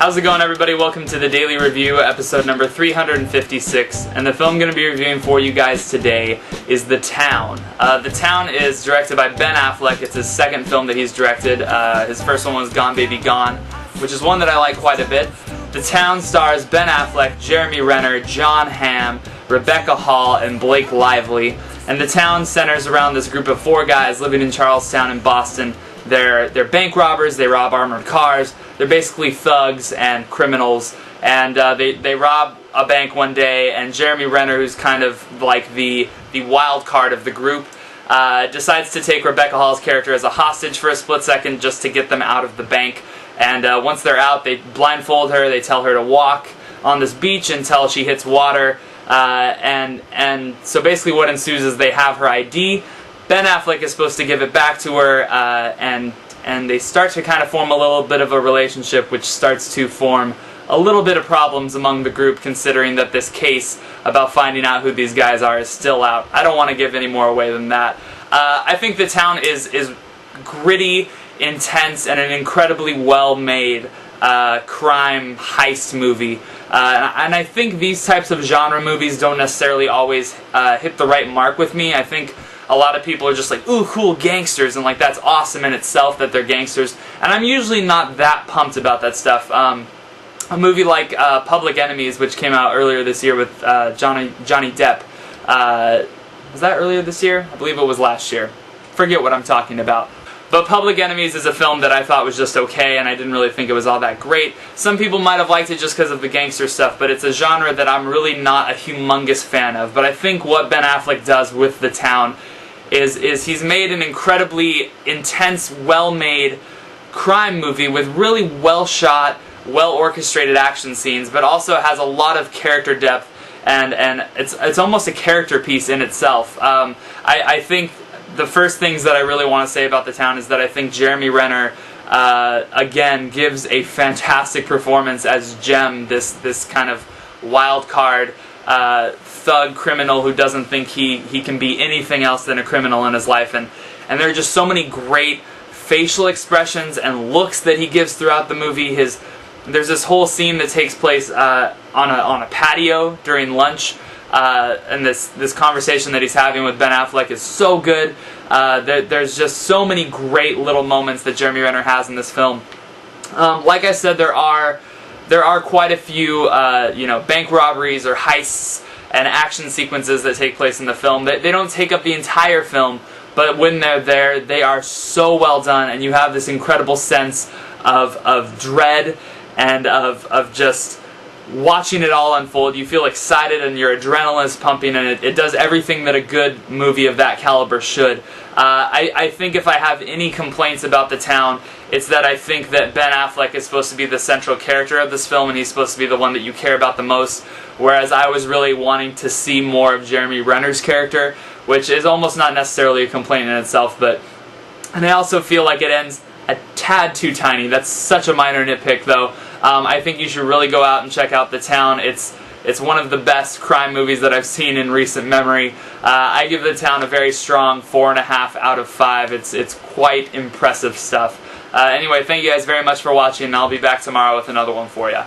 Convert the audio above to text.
How's it going, everybody? Welcome to the Daily Review, episode number 356, and the film I'm going to be reviewing for you guys today is The Town. The Town is directed by Ben Affleck. It's his second film that he's directed. His first one was Gone Baby Gone, which is one that I like quite a bit. The Town stars Ben Affleck, Jeremy Renner, Jon Hamm, Rebecca Hall, and Blake Lively. And The Town centers around this group of four guys living in Charlestown in Boston. They're bank robbers, they rob armored cars, they're basically thugs and criminals, and they rob a bank one day, and Jeremy Renner, who's kind of like the wild card of the group, decides to take Rebecca Hall's character as a hostage for a split second just to get them out of the bank. And once they're out, they blindfold her, they tell her to walk on this beach until she hits water, and so basically what ensues is they have her ID. Ben Affleck is supposed to give it back to her, and they start to kind of form a little bit of a relationship, which starts to form a little bit of problems among the group, considering that this case about finding out who these guys are is still out. I don't want to give any more away than that. I think The Town is gritty, intense, and an incredibly well-made crime heist movie. And I think these types of genre movies don't necessarily always hit the right mark with me. I think a lot of people are just like, ooh, cool, gangsters, and like that's awesome in itself that they're gangsters. And I'm usually not that pumped about that stuff. A movie like Public Enemies, which came out earlier this year with Johnny Depp. Was that earlier this year? I believe it was last year. Forget what I'm talking about. But Public Enemies is a film that I thought was just okay, and I didn't really think it was all that great. Some people might have liked it just because of the gangster stuff, but it's a genre that I'm really not a humongous fan of. But I think what Ben Affleck does with The Town is he's made an incredibly intense, well-made crime movie with really well-shot, well-orchestrated action scenes, but also has a lot of character depth, and it's almost a character piece in itself. I think the first things that I really want to say about The Town is that I think Jeremy Renner, again, gives a fantastic performance as Jem, this kind of wild card, thug criminal who doesn't think he can be anything else than a criminal in his life. And there are just so many great facial expressions and looks that he gives throughout the movie. There's this whole scene that takes place on a patio during lunch, and this conversation that he's having with Ben Affleck is so good. There's just so many great little moments that Jeremy Renner has in this film. Like I said, there are quite a few bank robberies or heists and action sequences that take place in the film. They don't take up the entire film, but when they're there, they are so well done, and you have this incredible sense of dread and of just watching it all unfold. You feel excited and your adrenaline is pumping, and it does everything that a good movie of that caliber should. I think if I have any complaints about The Town, it's that I think that Ben Affleck is supposed to be the central character of this film, and he's supposed to be the one that you care about the most, whereas I was really wanting to see more of Jeremy Renner's character, which is almost not necessarily a complaint in itself, and I also feel like it ends a tad too tiny. That's such a minor nitpick, though. I think you should really go out and check out The Town. It's one of the best crime movies that I've seen in recent memory. I give The Town a very strong 4.5 out of 5. It's quite impressive stuff. Anyway, thank you guys very much for watching, and I'll be back tomorrow with another one for you.